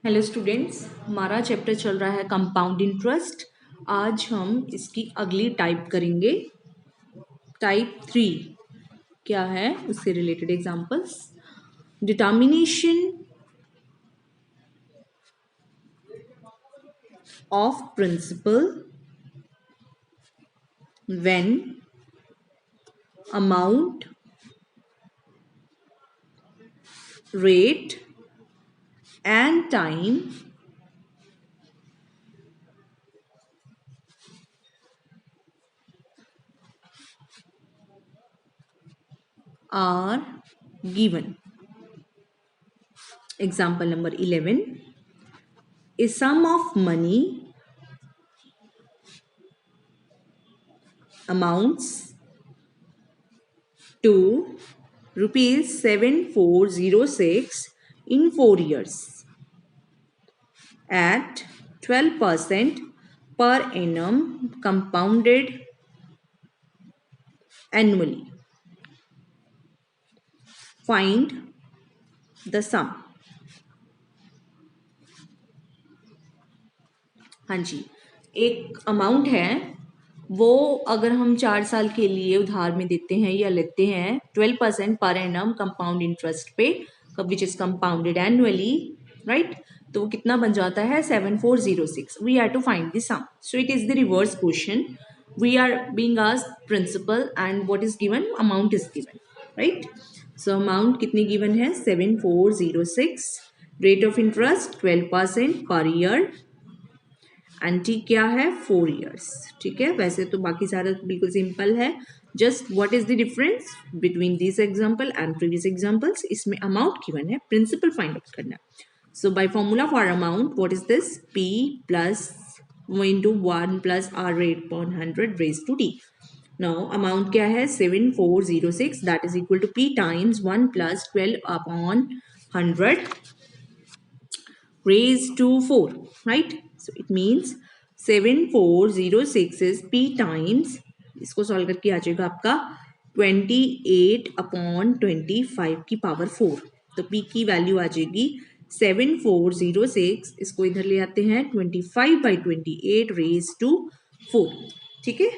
Hello students, हमारा chapter चल रहा है कंपाउंड इंटरेस्ट। आज हम इसकी अगली टाइप करेंगे। टाइप 3 क्या है, उससे related examples. Determination of principal when amount, rate and time are given. Example number 11. A sum of money amounts to rupees 7406 in 4 years at 12% per annum compounded annually. Find the sum. हाँ जी, एक amount है, वो अगर हम 4 साल के लिए उधार में देते हैं या लेते हैं 12% पर एनम कंपाउंड इंटरेस्ट पे, which is compounded annually, right. तो वो कितना बन जाता है 7406. We are to find the sum. So it is the reverse question. We are being asked principal and what is given, amount is given, right. So amount कितनी given है 7406. Rate of interest 12% per year and T क्या है 4 years. ठीक है, वैसे तो बाकी सारा बिल्कुल सिंपल है. Just what is the difference between this example and previous examples. इसमें अमाउंट गिवन है, प्रिंसिपल फाइंड आउट करना. So by formula for amount what is this, p plus into 1 plus r rate upon 100 raised to t. Now amount क्या है 7406, that is equal to p times 1 plus 12 upon 100 raised to 4, right? So it means 7406 is p times, इसको solve करके आ जाएगा आपका 28 upon 25 की power 4. तो p की वैल्यू आ जाएगी 7406. इसको इधर ले आते हैं 25/28 रेज टू 4. ठीक है,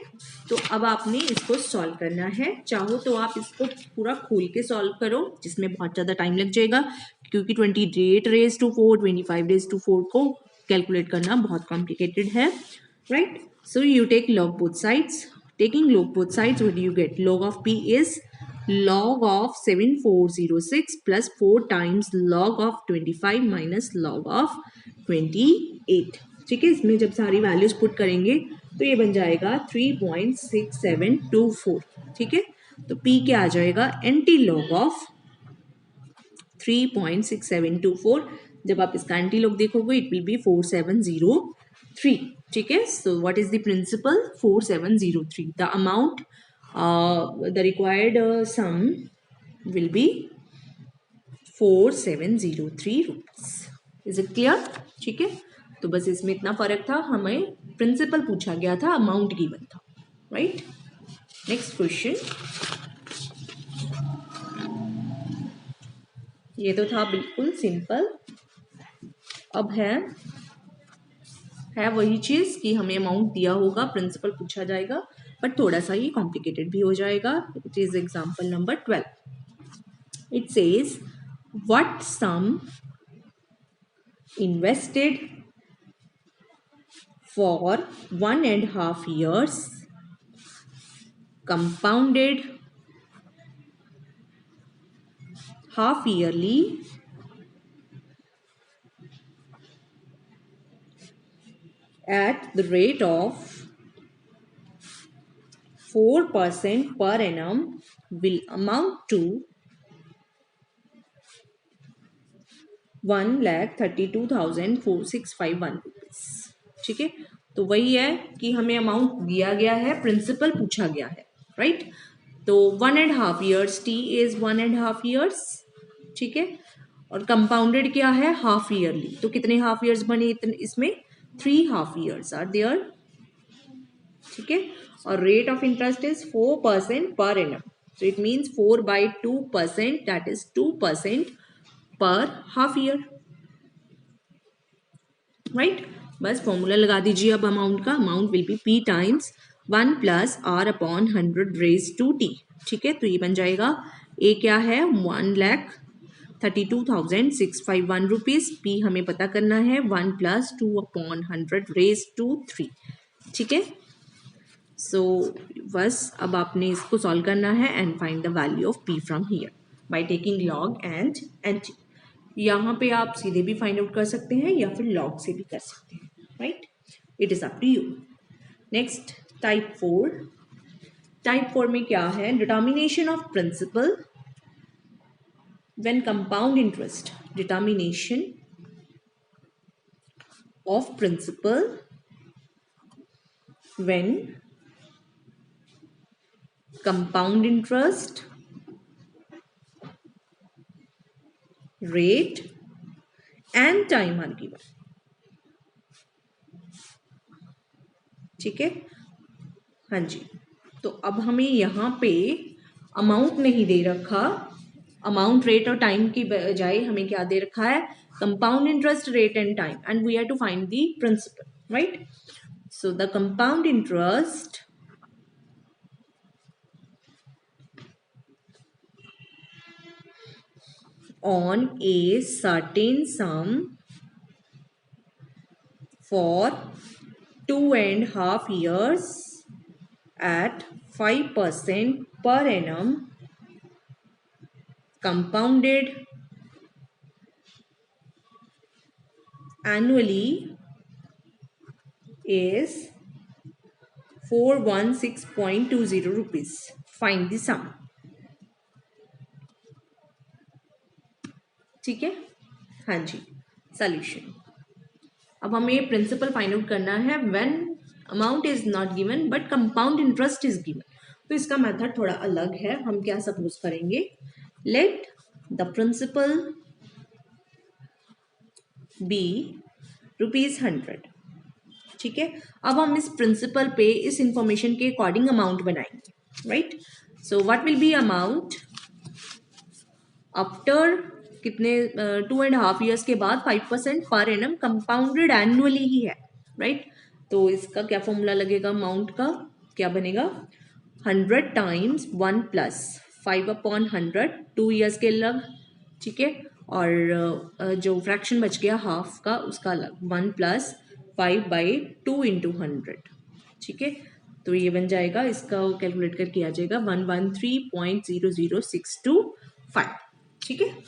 तो अब आपने इसको सॉल्व करना है. चाहो तो आप इसको पूरा खोल के सॉल्व करो, जिसमें बहुत ज़्यादा टाइम लग जाएगा, क्योंकि 28 रेज टू 4, 25 रेज टू 4 को कैलकुलेट करना बहुत कॉम्प्लिकेटेड है, right. So you take log both sides. Taking log both sides, what do you get? Log of p is log of 7406 plus 4 times log of 25 minus log of 28. ठीक है, इसमें जब सारी values put करेंगे तो ये बन जाएगा 3.6724. ठीक है, तो p क्या आ जाएगा एंटी लॉग ऑफ 3.6724. जब आप इसका एंटी लॉग देखोगे इट विल बी 4703. ठीक है, so what is the principal 4703. The amount, the required sum will be 4703 rupees. Is it clear? ठीक है, तो बस इसमें इतना फर्क था, हमें प्रिंसिपल पूछा गया था, अमाउंट गिवन था, राइट. Next question. ये तो था बिल्कुल सिंपल. अब है वही चीज कि हमें अमाउंट दिया होगा, प्रिंसिपल पूछा जाएगा, बट थोड़ा सा ये कॉम्प्लिकेटेड भी हो जाएगा. It is example number 12. It says what sum invested for 1.5 years compounded half yearly at the rate of 4% per annum will amount to 1,32,651 rupees. ठीक है, तो वही है कि हमें अमाउंट दिया गया है, प्रिंसिपल पूछा गया है, राइट. तो 1.5 years, t is 1.5 years. ठीक है, और कंपाउंडेड क्या है हाफ ईयरली. तो कितने हाफ ईयर्स बने इसमें 3 हाफ ईयर्स आर देयर. ठीक है, और rate of interest is 4% per annum. So it means 4/2%, that is 2% per half year. Right. बस फॉर्मूला लगा दीजिए अब अमाउंट का। Amount will be P times 1 plus R upon 100 raise to T। ठीक है, तो ये बन जाएगा A क्या है 1,32,651 रुपीज़। P हमें पता करना है 1 प्लस 2 अपॉन 100 रेज टू 3। ठीक है, सो बस अब आपने इसको सॉल्व करना है and find the value of P from here by taking log and NT। यहाँ पे आप सीधे भी फाइंड आउट कर सकते हैं या फिर लॉग से भी कर सकते हैं, right. It is up to you. Next type 4। Type 4 में क्या है, determination of principal when compound interest. Determination of principal when compound interest rate and time are given। ठीक है, हाँ जी। तो अब हमें यहाँ पे अमाउंट नहीं दे रखा, अमाउंट रेट और टाइम की बजाय हमें क्या दे रखा है, compound interest rate and time, and we have to find the principal, right. So the compound interest on a certain sum for 2.5 years at 5% per annum compounded annually is 416.20 rupees. Find the sum। ठीक है, हाँ जी। Solution, अब हमें principal find out करना है when amount is not given but compound interest is given. तो इसका method थोड़ा अलग है। हम क्या सपोज करेंगे, लेट द प्रिंसिपल बी ₹100। ठीक है, अब हम इस प्रिंसिपल पे इस इंफॉर्मेशन के अकॉर्डिंग अमाउंट बनाएंगे, right. So what will B amount after कितने 2.5 ईयर्स के बाद 5% पर एनम कंपाउंडेड एनुअली ही है, राइट। तो इसका क्या फॉर्मूला लगेगा, अमाउंट का क्या बनेगा, 100 टाइम्स 1 प्लस 5 अपॉन 100, 2 ईयर्स के अलग, ठीक है, और जो फ्रैक्शन बच गया हाफ का उसका अलग, 1 प्लस 5/2 इंटू 100। ठीक है, तो ये बन जाएगा, इसका कैलकुलेट करके आ जाएगा 113.00625। ठीक है,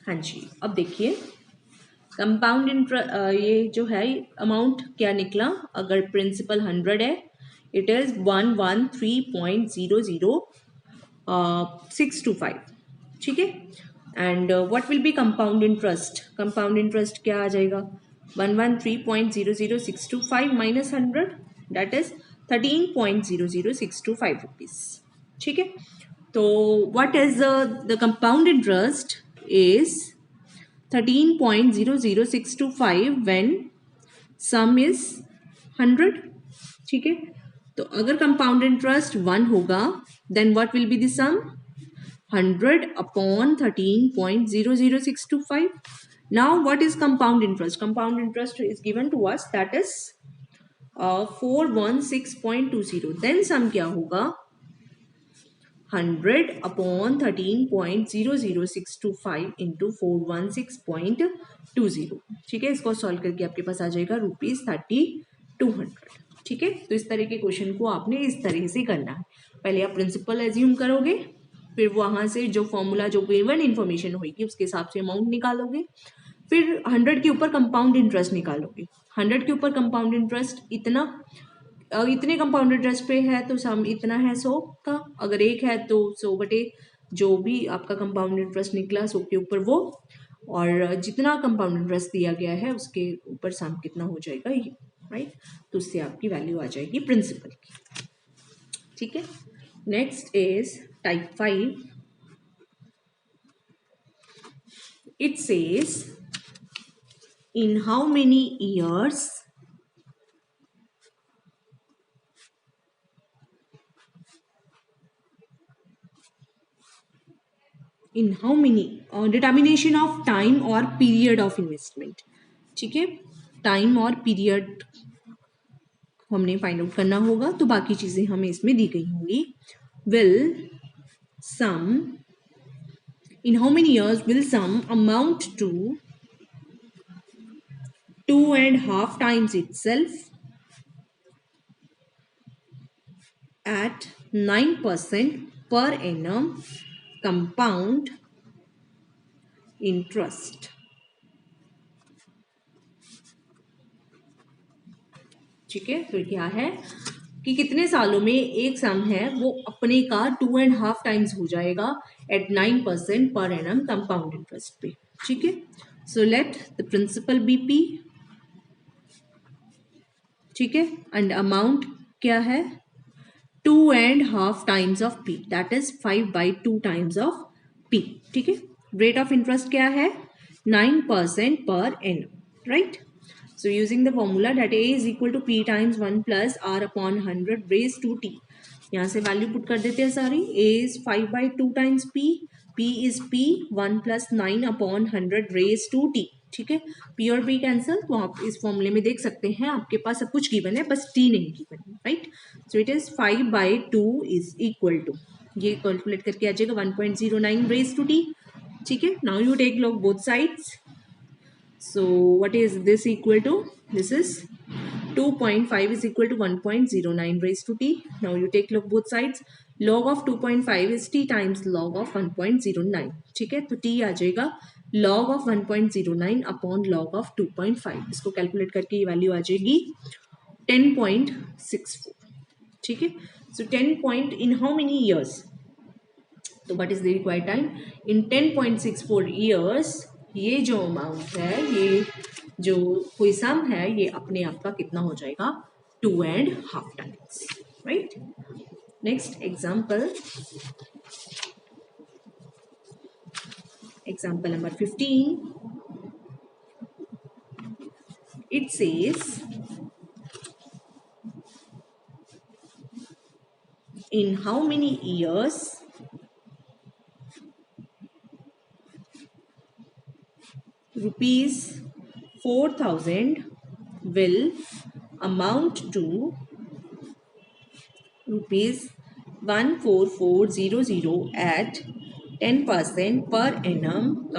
हाँ जी। अब देखिए कंपाउंड इंटरेस्ट, ये जो है अमाउंट क्या निकला, अगर प्रिंसिपल 100 है, इट इज 113.00625। ठीक है, and what will B compound interest, compound interest क्या आ जाएगा, 113.00625 माइनस 100, दैट इज 13.00625 रुपीज। ठीक है, तो what is the compound interest is 13.00625 when sum is 100। ठीक है, तो अगर कंपाउंड इंटरेस्ट 1 होगा then what will be the sum, 100 upon 13.00625। Now what is compound interest, compound interest is given to us, that is 416.20। Then sum क्या होगा, 100 upon 13.00625 into 416.20। ठीक है, इसको सॉल्व करके आपके पास आ जाएगा ₹3200। ठीक है, तो इस तरह के क्वेश्चन को आपने इस तरह से करना है। पहले आप प्रिंसिपल एज्यूम करोगे, फिर वहां से जो फॉर्मूला जो गिवन इन्फॉर्मेशन होगी उसके हिसाब से अमाउंट निकालोगे, फिर 100 के ऊपर कंपाउंड इंटरेस्ट निकालोगे। 100 के ऊपर कंपाउंड इंटरेस्ट इतने कंपाउंड इंटरेस्ट पे है तो सम इतना है 100 का, अगर 1 है तो 100 बटे जो भी आपका कंपाउंड इंटरेस्ट निकला 100 के ऊपर वो, और जितना कंपाउंड इंटरेस्ट दिया गया है उसके ऊपर सम कितना हो जाएगा ये, राइट। तो उससे आपकी वैल्यू आ जाएगी प्रिंसिपल की। ठीक है, next is type 5। It says in how many years in how many, determination of time और पीरियड ऑफ इन्वेस्टमेंट। ठीक है, टाइम और पीरियड हमने फाइंड आउट करना होगा, तो बाकी चीजें हमें इसमें दी गई होंगी। Will sum, in how many years will sum amount to 2.5 times itself at 9% per annum compound interest। ठीक है, तो क्या है कि कितने सालों में एक सम है वो अपने का 2.5 टाइम्स हो जाएगा eight 9% per annum compound interest पे। ठीक है, so let the principal be P. ठीक है, एंड अमाउंट क्या है 2.5 times of P, that is 5/2 times of P. ठीक है, रेट ऑफ इंटरेस्ट क्या है 9% per annum, right. So using the formula that A is equal to P times 1 plus R upon 100 raised to T, यहाँ से value put कर देते हैं सारी। A is 5/2 times P, P is P 1 plus 9 upon 100 raised to T। ठीक है, P और P cancel, तो आप इस फॉर्मूले में देख सकते हैं आपके पास सब कुछ गिवन है, बस T नहीं गिवन है, right. So it is 5/2 is equal to, ये कैलकुलेट करके आ जाएगा 1.09 raised to T। ठीक है, now you take log both sides. So what is this equal to? This is 2.5 is equal to 1.09 raised to t. Now you take log both sides. Log of 2.5 is t times log of 1.09। ठीक है, तो t आ जाएगा log of 1.09 upon log of 2.5। इसको calculate करके ये value आ जाएगी 10.64। ठीक है, so 10 point in how many years? तो what is the required time? In 10.64 years ये जो अमाउंट है, ये जो कोई सम है, ये अपने आप का कितना हो जाएगा 2.5 times, right. Next example, example number 15। It says in how many years rupees 4,000 will amount to rupees 14400 at 10% per annum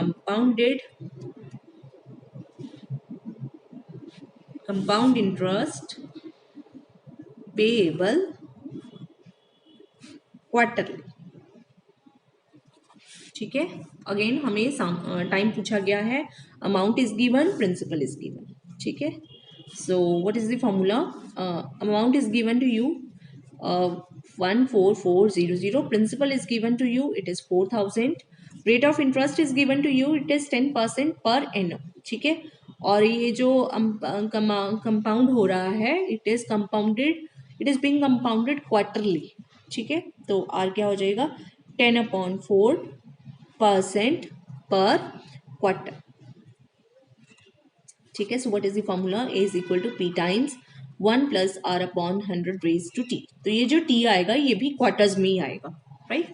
compound interest payable quarterly। ठीक है, अगेन हमें टाइम पूछा गया है, amount is given, principal is given. ठीक है, so what is the formula? Amount is given to you 14400, principal is given to you, it is 4000, rate of interest is given to you, it is 10% per annum. ठीक है, और ये जो compound हो रहा है, it is compounded, it is being compounded quarterly. ठीक है, तो आर क्या हो जाएगा 10/4% पर क्वार्टर। ठीक है, so what is the formula? A is equal to P times 1 plus R upon 100 raise to T। तो ये जो T आएगा ये भी क्वार्टर्स में ही आएगा, राइट,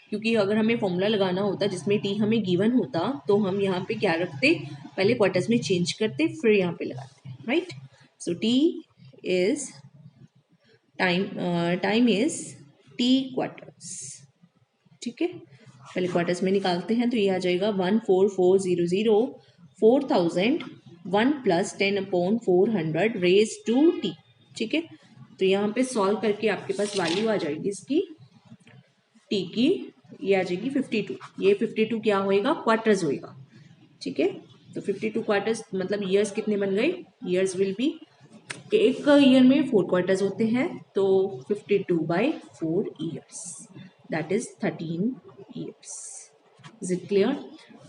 क्योंकि अगर हमें फॉर्मूला लगाना होता जिसमें T हमें गिवन होता तो हम यहाँ पे क्या रखते, पहले क्वार्टर्स में चेंज करते फिर यहाँ पे लगाते, right. So T is time is T quarters. ठीक है, पहले क्वार्टर्स में निकालते हैं, तो ये आ जाएगा 14400 4000 1 प्लस 10/400 रेज टू T। ठीक है, तो यहाँ पे सॉल्व करके आपके पास वैल्यू आ जाएगी इसकी T की, ये आ जाएगी 52। ये 52 क्या होएगा, क्वार्टर्स होएगा। ठीक है, तो 52 क्वार्टर्स मतलब ईयर्स कितने बन गए, ईयर्स विल बी, एक ईयर में 4 क्वार्टर्स होते हैं, तो 52/4 years, that is 13 years. Is it clear?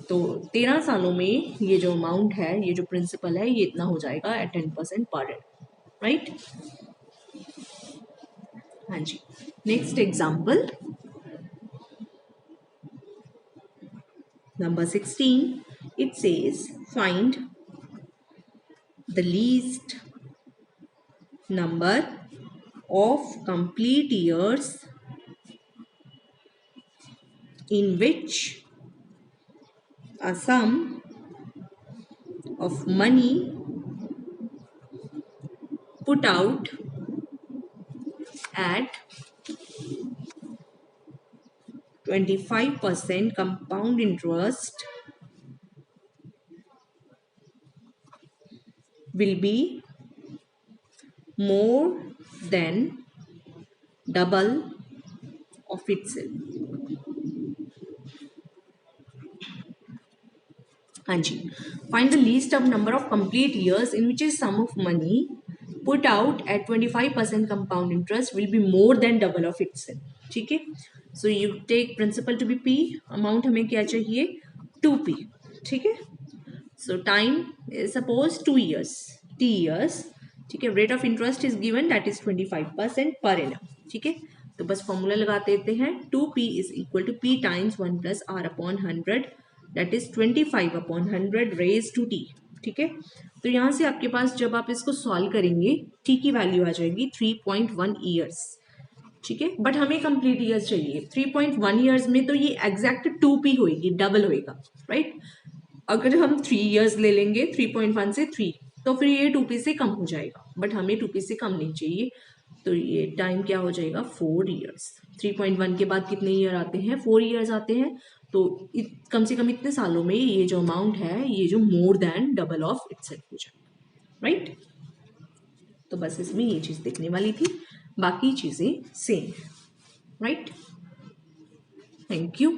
तो 13 सालों में ये जो अमाउंट है, ये जो प्रिंसिपल है, ये इतना हो जाएगा एट 10% पर एनम, राइट। हाँ जी, next example number 16। It says find the least number of complete years in which a sum of money put out at 25% compound interest will be more than double of itself. हाँ जी, find the least of number of complete years in which a sum of money put out at 25% compound interest will be more than double of itself. ठीक है, so you take principal to be p, amount हमें क्या चाहिए 2p. ठीक है, so time is suppose 2 years, t years. ठीक है, rate of interest is given that is 25% per annum. ठीक है, तो बस फॉर्मूला लगा देते हैं 2p is equal to p times 1 plus r upon 100 that is 25 upon 100 raised to t. ठीक है, तो यहाँ से आपके पास जब आप इसको सॉल्व करेंगे t की वैल्यू आ जाएगी 3.1 ईयर्स. ठीक है, बट हमें कंप्लीट ईयर्स चाहिए. 3.1 ईयर्स में तो ये एग्जैक्ट 2p होएगी, डबल होएगा, राइट. अगर हम 3 ईयर्स ले लेंगे 3.1 से 3 तो फिर ये 2p से कम हो जाएगा, बट हमें 2p से कम नहीं चाहिए, तो ये टाइम क्या हो जाएगा 4 ईयर्स. 3.1 के बाद कितने ईयर आते हैं 4 ईयर्स आते हैं, तो कम से कम इतने सालों में ये जो अमाउंट है ये जो more than double of itself हो जाएगा, राइट. तो बस इसमें ये चीज़ देखने वाली थी, बाकी चीज़ें सेम है, राइट. Thank you.